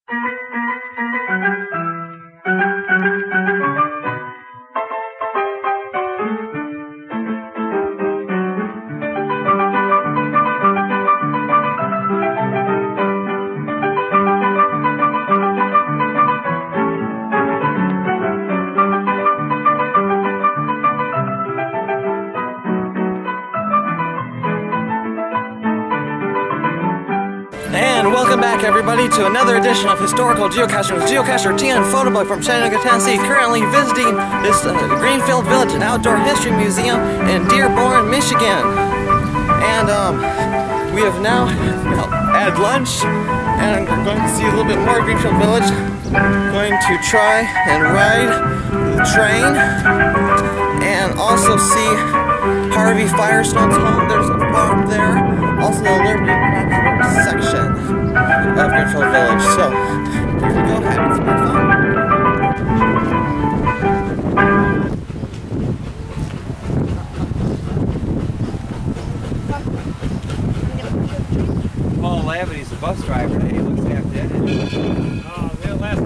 And welcome back, everybody, to another edition of Historical Geocaching with Geocacher T and Photoboy from Chattanooga, Tennessee, currently visiting this Greenfield Village, an outdoor history museum in Dearborn, Michigan. And we have now had lunch, and we're going to see a little bit more Greenfield Village. Going to try and ride the train, and also see Harvey Firestone's home. There's a farm there. Also the Liberty section of Greenfield Village. So here we go, having some more fun. Paul Lavity's the bus driver. He looks half dead. Oh, they'll last.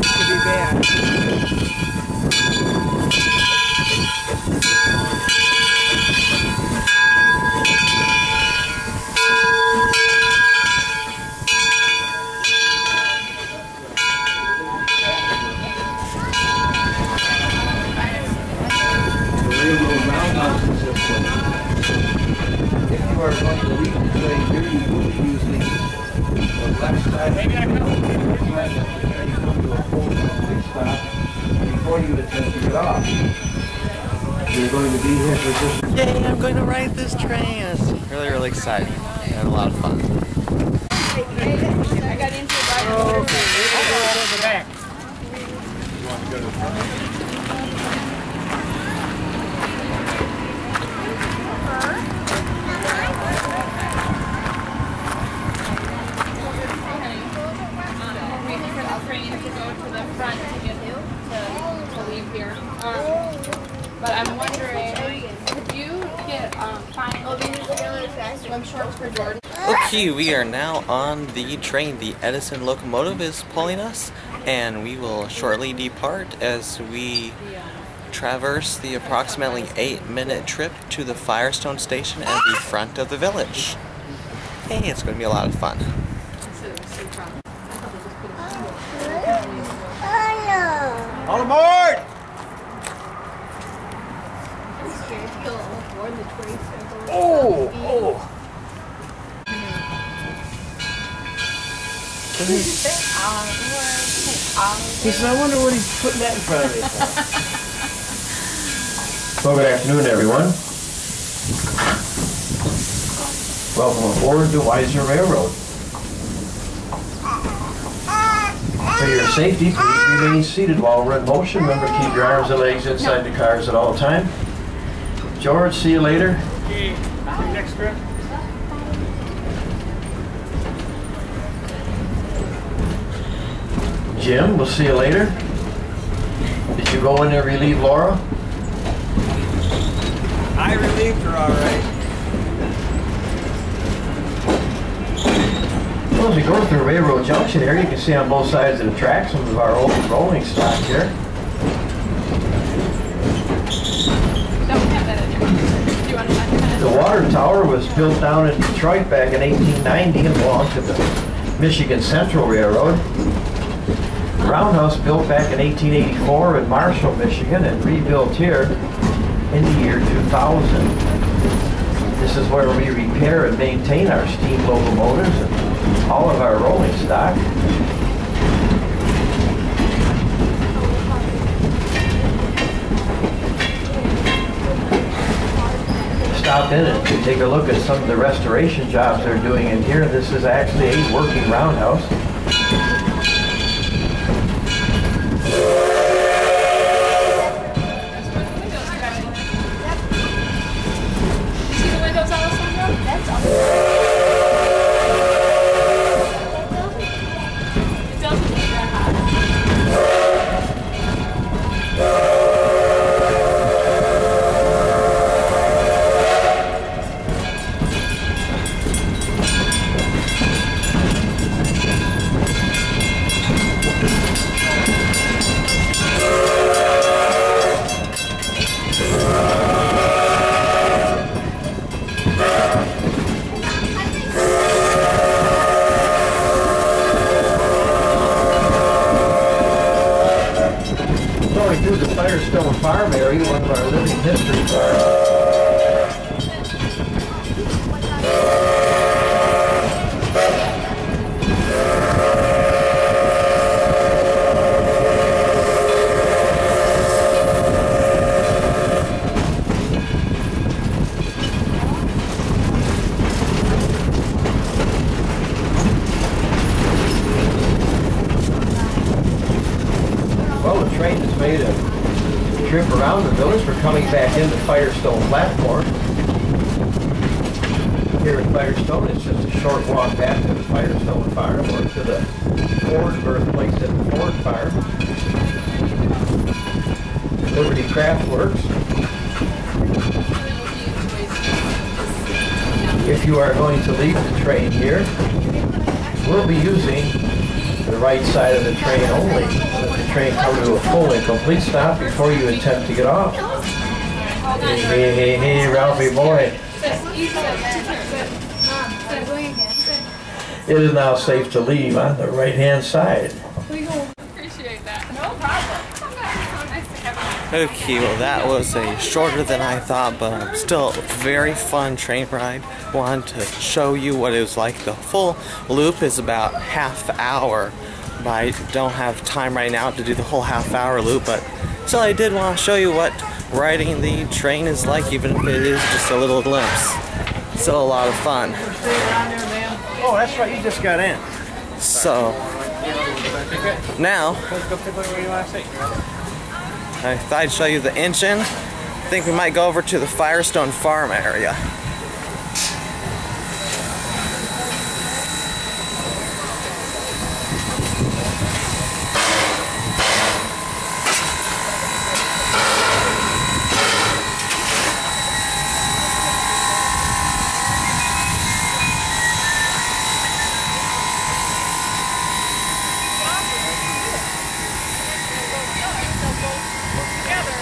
Could be bad. Before you attempt to get off. You're going to be here for just... Yay, I'm going to ride this train. It's really, really exciting. I had a lot of fun. I got into it right over the back. You want to go to the front? But I'm wondering, could you get swim shorts for Jordan? Okay, we are now on the train. The Edison locomotive is pulling us, and we will shortly depart as we traverse the approximately 8-minute trip to the Firestone station and the front of the village. Hey, it's going to be a lot of fun. All aboard! Oh! Oh! He said, I wonder what he's putting that in front of me for. Well, good afternoon, everyone. Welcome aboard the Weiser Railroad. For your safety, please remain seated while we're in motion. Remember, keep your arms and legs inside the cars at all time. George, see you later. Okay, next trip. Jim, we'll see you later. Did you go in and relieve Laura? I relieved her, all right. Well, as we go through Railroad Junction here, you can see on both sides of the track some of our old rolling stock here. The water tower was built down in Detroit back in 1890 and belonged to the Michigan Central Railroad. The roundhouse built back in 1884 in Marshall, Michigan, and rebuilt here in the year 2000. This is where we repair and maintain our steam locomotives and all of our rolling stock. Stop in and take a look at some of the restoration jobs they're doing in here. This is actually a working roundhouse. See the windows, Alessandro? That's awesome. It doesn't look that hot. farm area, one of our living history farms. Well, the train has made a trip around the village. We're coming back into Firestone platform. Here in Firestone, it's just a short walk back to the Firestone farm or to the Ford birthplace at the Ford farm. Liberty Craft Works. If you are going to leave the train here, we'll be using the right side of the train only. Let the train come to a full and complete stop before you attempt to get off. Hey, Ralphie boy. It is now safe to leave on the right-hand side. Appreciate that. No problem. So nice to have you. Okay, well that was a shorter than I thought, but still very fun train ride. Wanted to show you what it was like. The full loop is about half hour, but I don't have time right now to do the whole half-hour loop, but still I did want to show you what riding the train is like, even if it is just a little glimpse. Still a lot of fun. Oh, that's right, you just got in. So, now, I thought I'd show you the engine. I think we might go over to the Firestone farm area.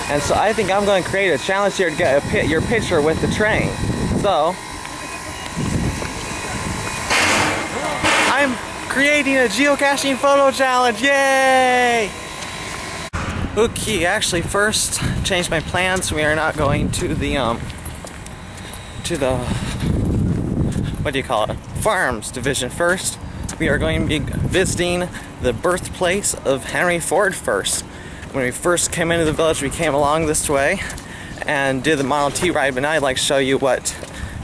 And so I think I'm going to create a challenge here to get your picture with the train. So, I'm creating a geocaching photo challenge, yay! Okay, actually first, changed my plans. We are not going to the, what do you call it? Farms division first. We are going to be visiting the birthplace of Henry Ford first. When we first came into the village, we came along this way and did the Model T ride, but now I'd like to show you what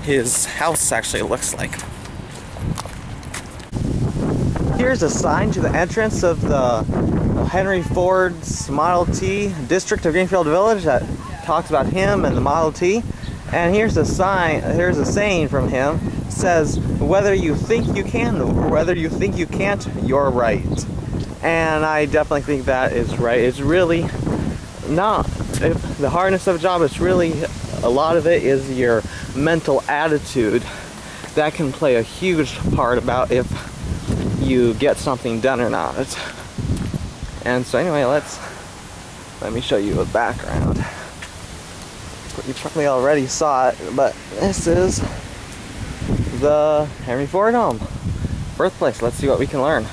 his house actually looks like. Here's a sign to the entrance of the Henry Ford's Model T district of Greenfield Village that talks about him and the Model T. And here's a sign, here's a saying from him. It says, whether you think you can or whether you think you can't, you're right. And I definitely think that is right. It's really not the hardness of a job. It's really, a lot of it is your mental attitude. That can play a huge part about if you get something done or not. And so anyway, let me show you a background. You probably already saw it, but this is the Henry Ford home, birthplace. Let's see what we can learn.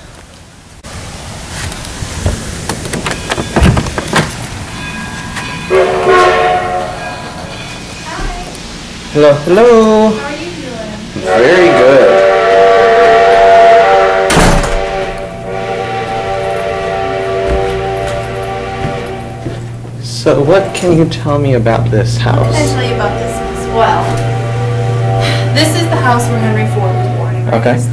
Hello, hello. How are you doing? Very good. So what can you tell me about this house? What can I tell you about this as well? This is the house where Henry Ford was born and raised.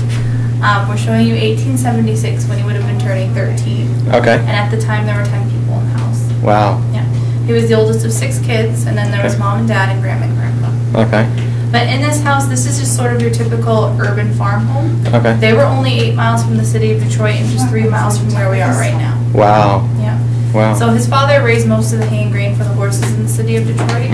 Okay. We're showing you 1876 when he would have been turning 13. Okay. And at the time there were 10 people in the house. Wow. Yeah. He was the oldest of 6 kids, and then there was mom and dad and grandma and grandpa. Okay. But in this house, this is just sort of your typical urban farm home. Okay. They were only 8 miles from the city of Detroit and just 3 miles from where we are right now. Wow. Yeah. Wow. So his father raised most of the hay and grain for the horses in the city of Detroit,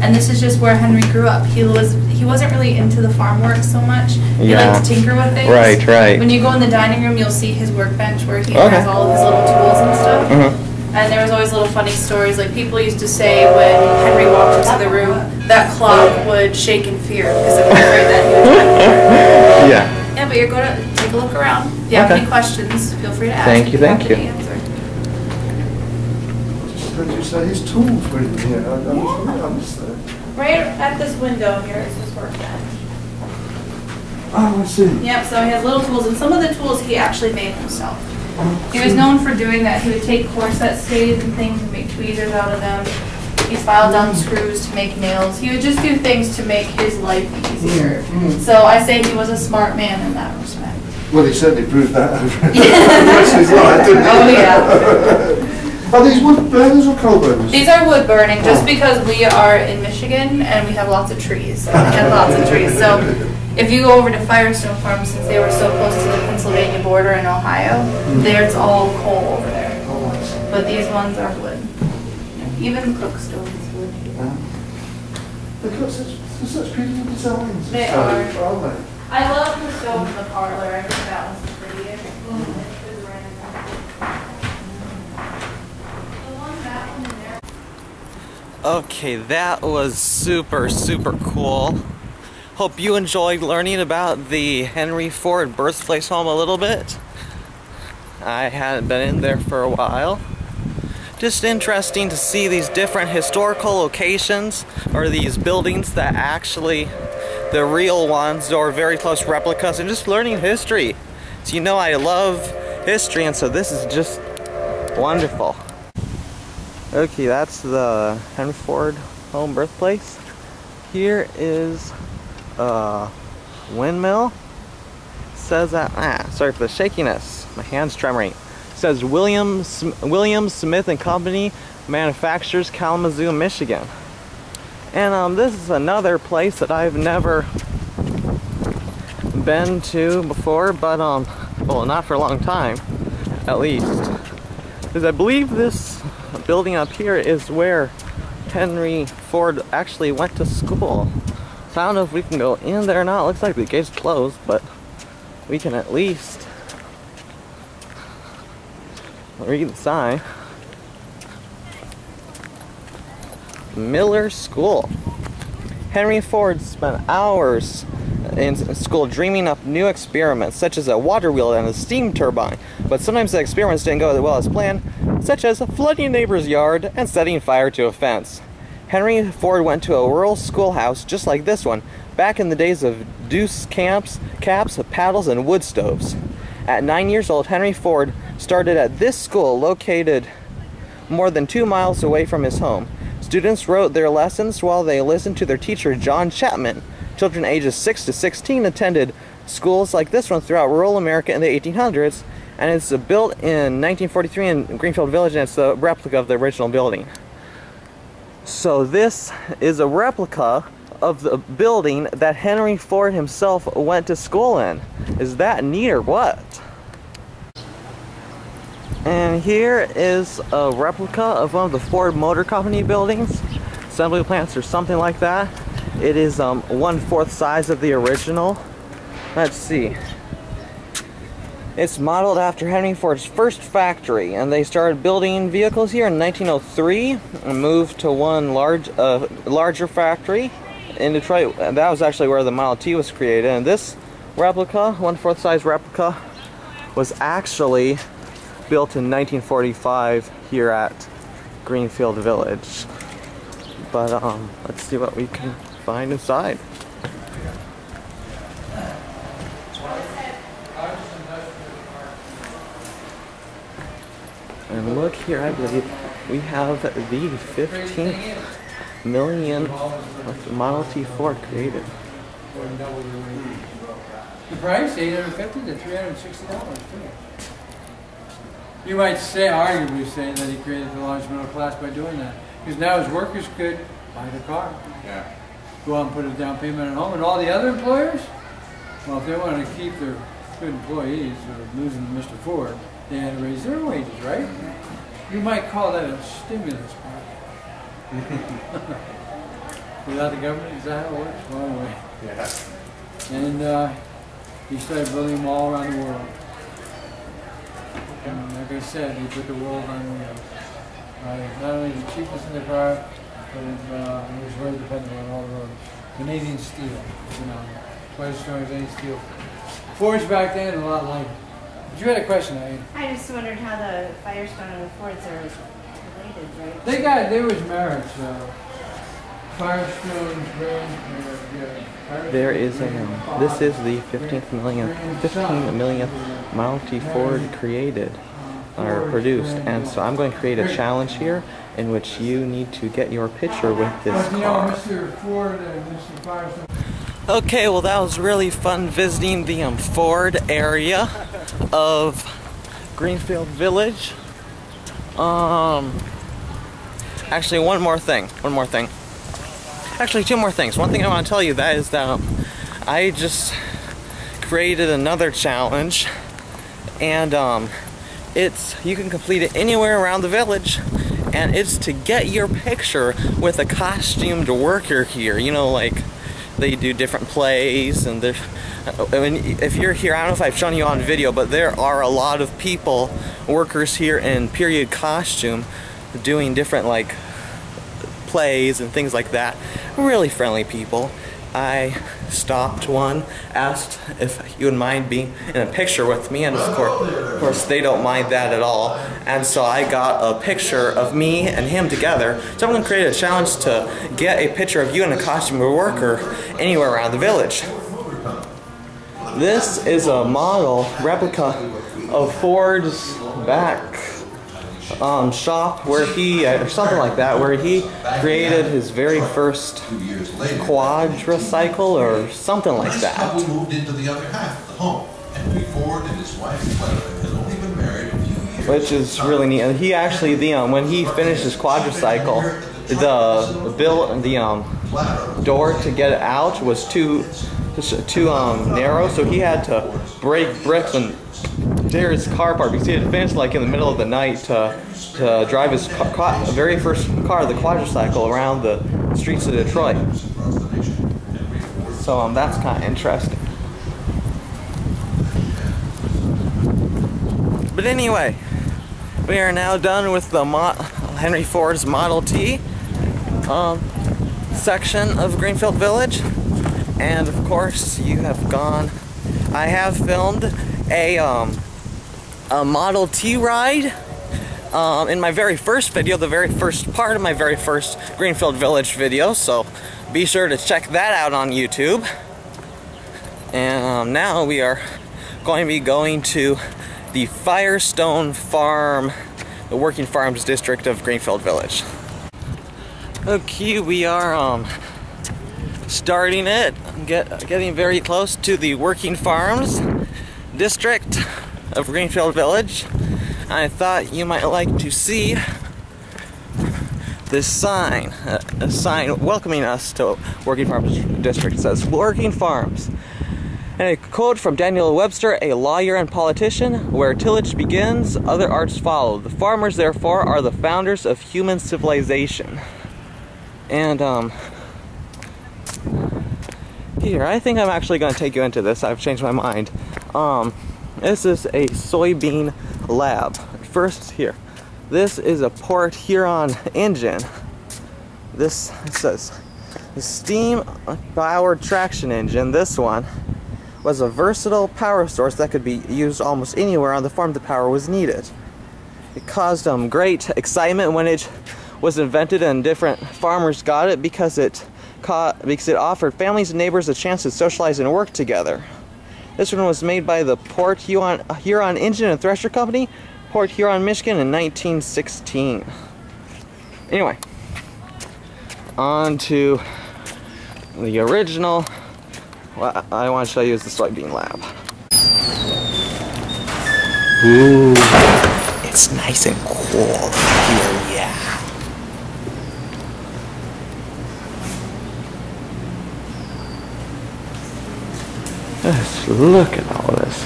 and this is just where Henry grew up. He wasn't really into the farm work so much. He liked to tinker with things. Right, right. When you go in the dining room, you'll see his workbench where he has all of his little tools and stuff. And there was always little funny stories. Like people used to say when Henry walked into the room, that clock would shake in fear because it was afraid that he would die. Yeah. Yeah, but you're going to take a look around. If you have any questions, feel free to ask. Thank you, thank you. Happy to answer. heard you say his tools were in here. I missed that. Right at this window here is his workbench. Oh, I see. Yep, so he has little tools, and some of the tools he actually made himself. He was known for doing that. He would take corset stays and things and make tweezers out of them. He filed down screws to make nails. He would just do things to make his life easier. So I say he was a smart man in that respect. Well, he certainly proved that over the rest of his life, didn't he? Oh, yeah. Are these wood burners or coal burners? These are wood burning, just because we are in Michigan and we have lots of trees. And lots of trees. So if you go over to Firestone Farm, since they were so close to the Pennsylvania border in Ohio, there's all coal over there. But these ones are wood. Even the cook stove is wood. They've got such beautiful designs. They are. Aren't they? I love the stove in the parlor. I think that one's the prettiest. Okay, that was super cool. Hope you enjoyed learning about the Henry Ford birthplace home a little bit. I hadn't been in there for a while. Just interesting to see these different historical locations, or these buildings that actually, the real ones or very close replicas, and just learning history. So you know I love history, and so this is just wonderful. Okay, that's the Henry Ford home birthplace. Here is a windmill. It says that, sorry for the shakiness, my hand's tremoring. It says William Smith and Company manufactures Kalamazoo, Michigan. And this is another place that I've never been to before, but well, not for a long time, at least. Because I believe this building up here is where Henry Ford actually went to school. So I don't know if we can go in there or not. It looks like the gate's closed, but we can at least read the sign. Miller School. Henry Ford spent hours in school dreaming up new experiments, such as a water wheel and a steam turbine, but sometimes the experiments didn't go as well as planned, such as flooding a neighbor's yard and setting fire to a fence. Henry Ford went to a rural schoolhouse just like this one, back in the days of deuce caps, paddles, and wood stoves. At 9 years old, Henry Ford started at this school located more than 2 miles away from his home. Students wrote their lessons while they listened to their teacher, John Chapman. Children ages 6 to 16 attended schools like this one throughout rural America in the 1800s, and it's built in 1943 in Greenfield Village, and it's a replica of the original building. So this is a replica of the building that Henry Ford himself went to school in. Is that neat or what? And here is a replica of one of the Ford Motor Company buildings, assembly plants or something like that. It is 1/4 size of the original. Let's see. It's modeled after Henry Ford's first factory, and they started building vehicles here in 1903 and moved to one larger factory in Detroit. That was actually where the Model T was created. And this replica, 1/4 size replica, was actually built in 1945 here at Greenfield Village. But let's see what we can find inside. And look here, I believe we have the 15th million Model T Ford created. The price, $850 to $360 too. You might say, arguably say, that he created the large middle class by doing that. Because now his workers could buy the car. Yeah. Go out and put a down payment at home. And all the other employers, well, if they wanted to keep their good employees or losing to Mr. Ford, they had to raise their wages, right? You might call that a stimulus package. Without the government, is that how it works? Well, anyway. Yeah. And he started building them all around the world. And like I said, he put the world on wheels. Not only the cheapest in the car, but it was very dependable on all the roads. Canadian steel, you know, quite as strong as any steel. Forged back then and a lot lighter. But you had a question, I just wondered how the Firestone and the Fords are related. There was marriage, Firestone, There is a, this is the 15 millionth Model T Ford created, or produced, and so I'm going to create a challenge here in which you need to get your picture with this car. Mr. Ford and Mr. Firestone. Okay, well that was really fun visiting the Ford area of Greenfield Village. Actually one more thing. Actually two more things. One thing I want to tell you that is that I just created another challenge, and you can complete it anywhere around the village, and it's to get your picture with a costumed worker here. You know, like they do different plays, and if you're here, I don't know if I've shown you on video, but there are a lot of people, workers here in period costume, doing different like plays and things like that. Really friendly people. I stopped one, asked if you would mind being in a picture with me, and of course they don't mind that at all. And so I got a picture of me and him together. So I'm going to create a challenge to get a picture of you in a costume worker anywhere around the village. This is a model replica of Ford's back shop where he, or something like that, where he created his very first quadricycle or something like that. Moved into the other half of the home. Henry Ford and his wife Clara had only been married a few years. Which is really neat. And he actually, when he finished his quadricycle, the door to get it out was too narrow, so he had to break bricks and tear his car apart because he had finished like in the middle of the night to drive his very first car, the quadricycle, around the streets of Detroit. So that's kind of interesting. But anyway, we are now done with the Henry Ford's Model T section of Greenfield Village, and of course you have gone. I have filmed a Model T ride in my very first video, the very first part of my very first Greenfield Village video, so be sure to check that out on YouTube. And now we are going to be going to the Firestone Farm, the Working Farms District of Greenfield Village. Okay, we are starting it, getting very close to the Working Farms District of Greenfield Village. I thought you might like to see this sign, a sign welcoming us to Working Farms District. It says, Working Farms. And a quote from Daniel Webster, a lawyer and politician: where tillage begins, other arts follow. The farmers, therefore, are the founders of human civilization. And, here, I think I'm actually going to take you into this. I've changed my mind. This is a soybean lab. First, here. This is a Port Huron engine. This, it says, the steam-powered traction engine, this one, was a versatile power source that could be used almost anywhere on the farm the power was needed. It caused great excitement when it was invented, and different farmers got it because it offered families and neighbors a chance to socialize and work together. This one was made by the Port Huron Engine and Thresher Company, Port Huron, Michigan, in 1916. Anyway, on to the original. What I want to show you is the soybean lab. Ooh, it's nice and cool here, yeah. Just look at all this.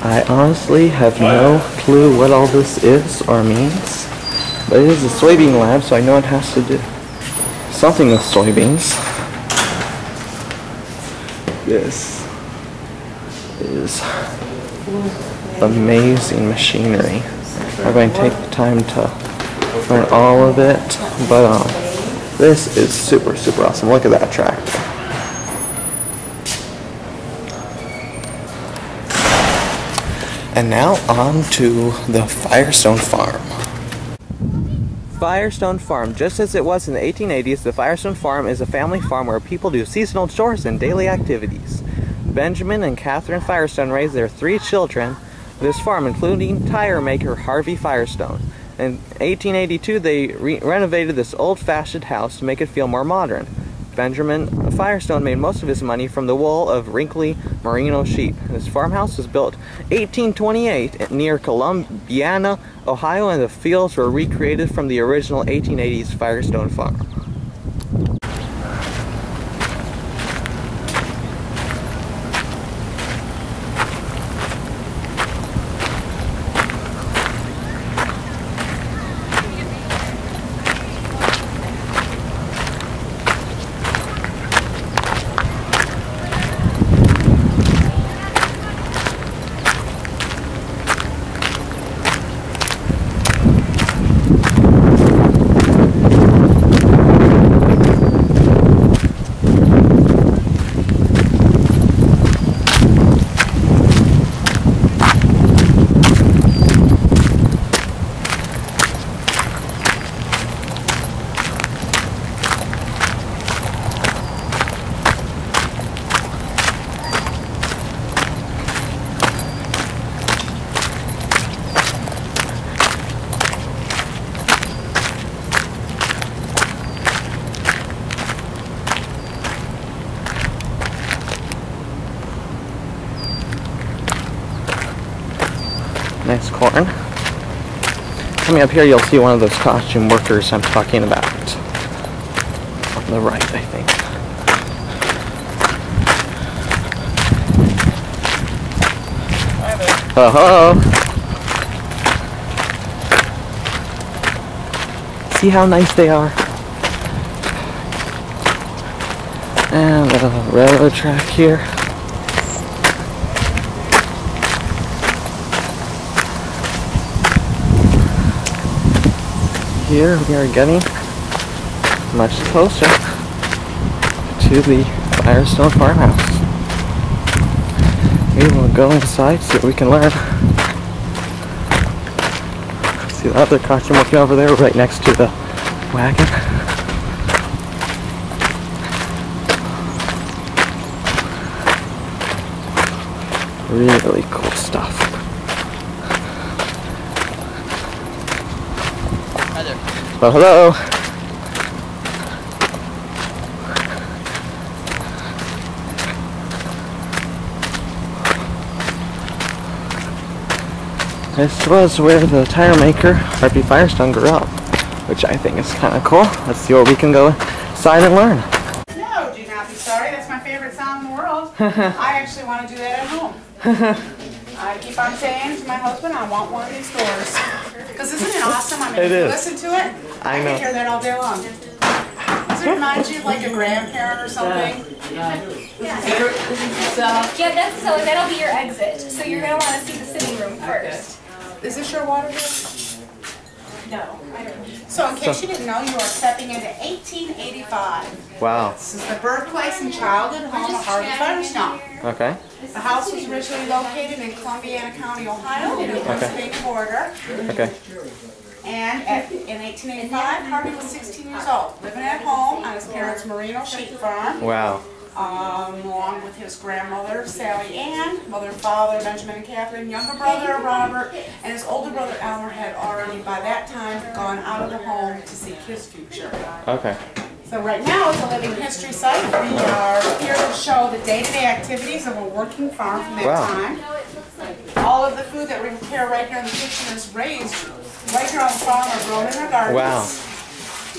I honestly have no clue what all this is or means, but it is a soybean lab, so I know it has to do something with soybeans. This is amazing machinery. I'm going to take the time to learn all of it, but this is super, super awesome. Look at that tractor. And now on to the Firestone Farm. Firestone Farm. Just as it was in the 1880s, the Firestone Farm is a family farm where people do seasonal chores and daily activities. Benjamin and Catherine Firestone raised their 3 children at this farm, including tire maker Harvey Firestone. In 1882, they renovated this old-fashioned house to make it feel more modern. Benjamin Firestone made most of his money from the wool of wrinkly merino sheep. This farmhouse was built 1828 near Columbiana, Ohio, and the fields were recreated from the original 1880s Firestone farm. Nice corn. Coming up here, you'll see one of those costume workers I'm talking about. On the right, I think. Oh, see how nice they are? And a railroad track here. Here we are getting much closer to the Firestone farmhouse. We will go inside, see what we can learn. See the other costume working over there right next to the wagon. Really cool stuff. Well, hello. This was where the tire maker, Harvey Firestone, grew up, which I think is kind of cool. Let's see where we can go inside and learn. No, do not be sorry. That's my favorite song in the world. I actually want to do that at home. I keep on saying to my husband, I want one of these doors. Because isn't it awesome? I mean, if you listen to it, I can hear that all day long. Does it remind you of like a grandparent or something? Yeah, that'll be your exit. So you're going to want to see the sitting room first. Is this your water bill? No, I don't. So in case you didn't know, you are stepping into 1885. Wow. This is the birthplace and childhood home of Harvey Firestone. Okay. The house was originally located in Columbiana County, Ohio, near the Pennsylvania border. Okay. And in 1885, Harvey was 16 years old, living at home on his parents' merino sheep farm. Wow. Along with his grandmother, Sally Ann, mother and father, Benjamin and Catherine, younger brother, Robert, and his older brother, Elmer, had already by that time gone out of the home to seek his future. Okay. So right now it's a living history site. We are here to show the day-to-day activities of a working farm from that time. All of the food that we prepare right here in the kitchen is raised right here on the farm or grown in our gardens. Wow.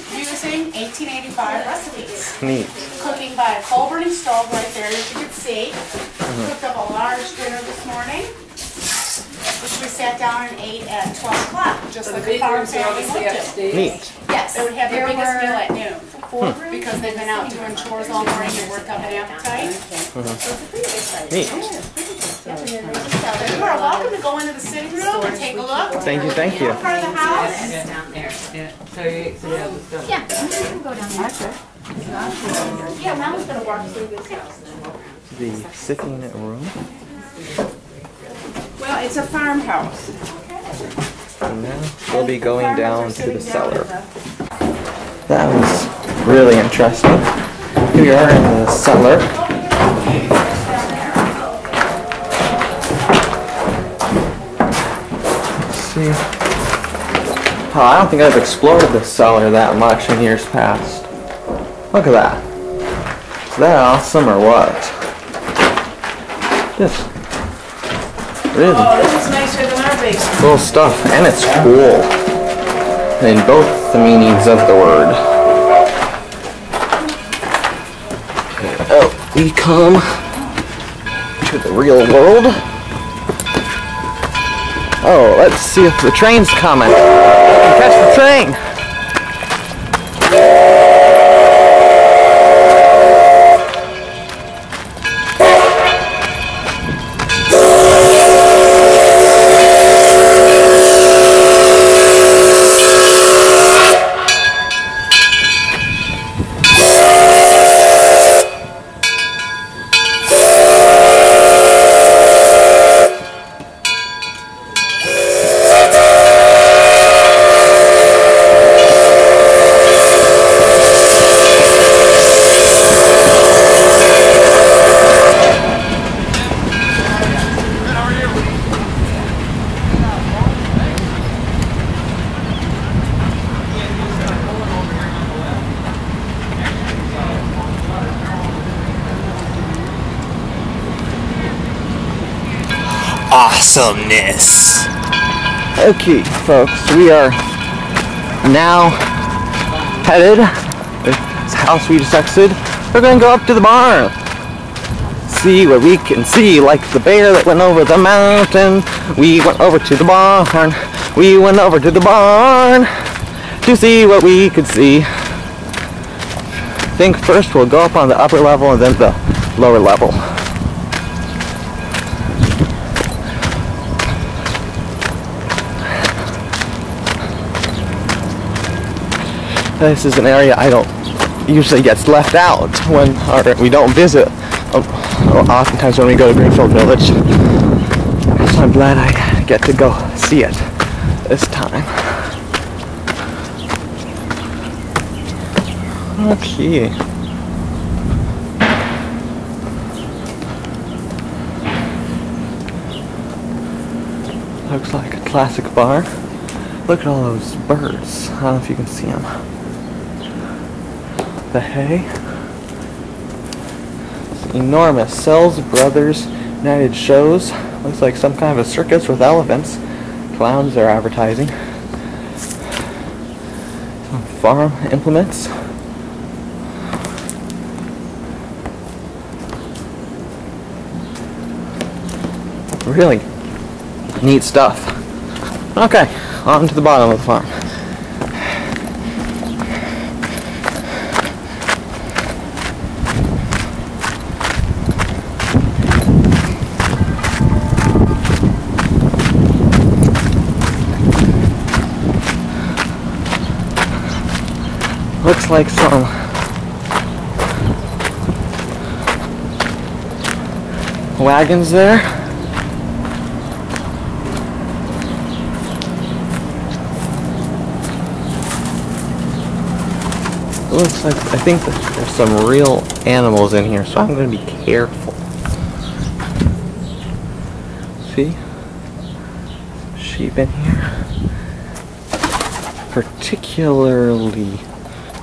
Using 1885 recipes. Neat. Cooking by a coal burning stove right there, as you can see. Cooked up a large dinner this morning, which we sat down and ate at 12 o'clock, just like a farm family would do. Neat. Yes, they would have their biggest meal at noon. Because they've been out doing chores all morning and worked up an appetite. Neat. So you are welcome to go into the sitting room and take a look. Thank you, thank you. Part of the house. Yeah, we can go down there. Yeah, Mama's going to walk through this house. The sitting room. Well, it's a farmhouse. And now we'll be going down to the cellar. That was really interesting. Here we are in the cellar. Let's see. Oh, I don't think I've explored this cellar that much in years past. Look at that. Is that awesome or what? This. Really. Oh, this is nicer than our basement. Cool stuff, and it's cool. In both the meanings of the word. Oh, we come to the real world. Oh, let's see if the train's coming. Catch the train. Awesomeness. Okay, folks, we are now headed. This house we just exited. We're gonna go up to the barn. See what we can see, like the bear that went over the mountain. We went over to the barn. We went over to the barn to see what we could see. I think first we'll go up on the upper level and then the lower level. This is an area I don't usually gets left out when we don't visit. Oftentimes when we go to Greenfield Village. So I'm glad I get to go see it this time. Okay. Looks like a classic bar. Look at all those birds. I don't know if you can see them. The hay. It's enormous. Sells Brothers United Shows. Looks like some kind of a circus with elephants. Clowns are advertising. Some farm implements. Really neat stuff. Okay, on to the bottom of the farm. Looks like some wagons there. Looks like, I think that there's some real animals in here, so I'm going to be careful. See? Sheep in here. Particularly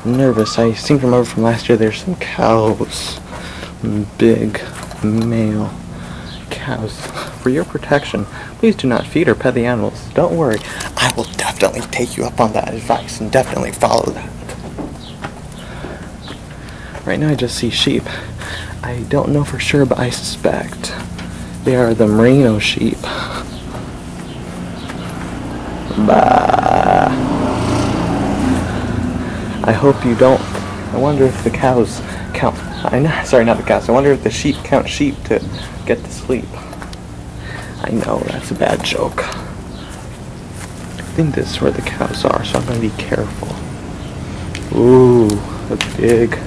nervous. I seem to remember from last year there's some cows. Big male cows. For your protection, please do not feed or pet the animals. Don't worry. I will definitely take you up on that advice and definitely follow that. Right now I just see sheep. I don't know for sure, but I suspect they are the merino sheep. Bah. I hope you don't. I wonder if the cows count. Sorry, not the cows. I wonder if the sheep count sheep to get to sleep. I know, that's a bad joke. I think this is where the cows are, so I'm going to be careful. Ooh, a big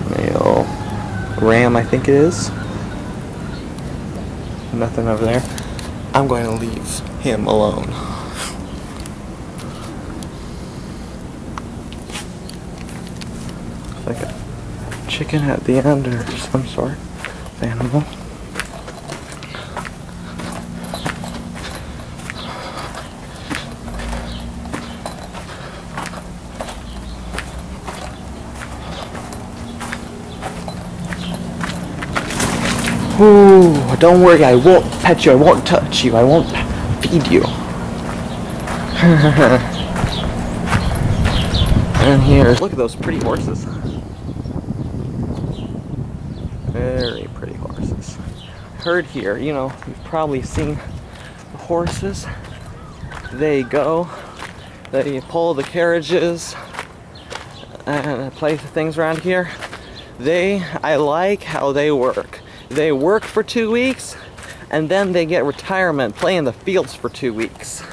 male ram, I think it is. Nothing over there. I'm going to leave him alone. chicken at the end or some sort of animal. Ooh, don't worry, I won't pet you, I won't touch you, I won't feed you. And here, look at those pretty horses. Very pretty horses. Heard here, you know, you've probably seen the horses. They go, they pull the carriages and play the things around here. I like how they work. They work for 2 weeks and then they get retirement, play in the fields for 2 weeks.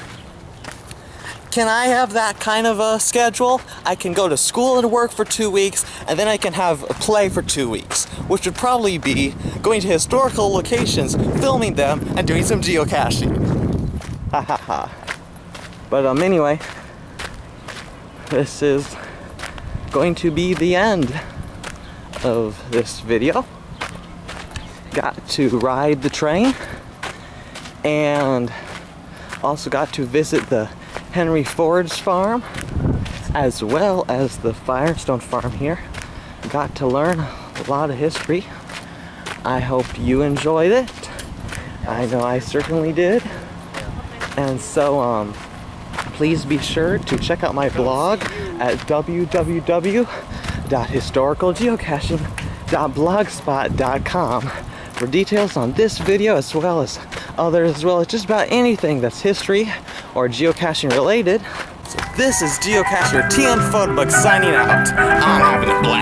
Can I have that kind of a schedule? I can go to school and work for 2 weeks, and then I can have a play for 2 weeks, which would probably be going to historical locations, filming them, and doing some geocaching. Ha ha ha. But anyway, this is going to be the end of this video. Got to ride the train, and also got to visit the Henry Ford's farm, as well as the Firestone farm here. Got to learn a lot of history. I hope you enjoyed it. I know I certainly did. And so, please be sure to check out my blog at www.historicalgeocaching.blogspot.com for details on this video, as well as others, as well as just about anything that's history or geocaching related. So this is Geocacher TN Photobook signing out. I'm having a blast.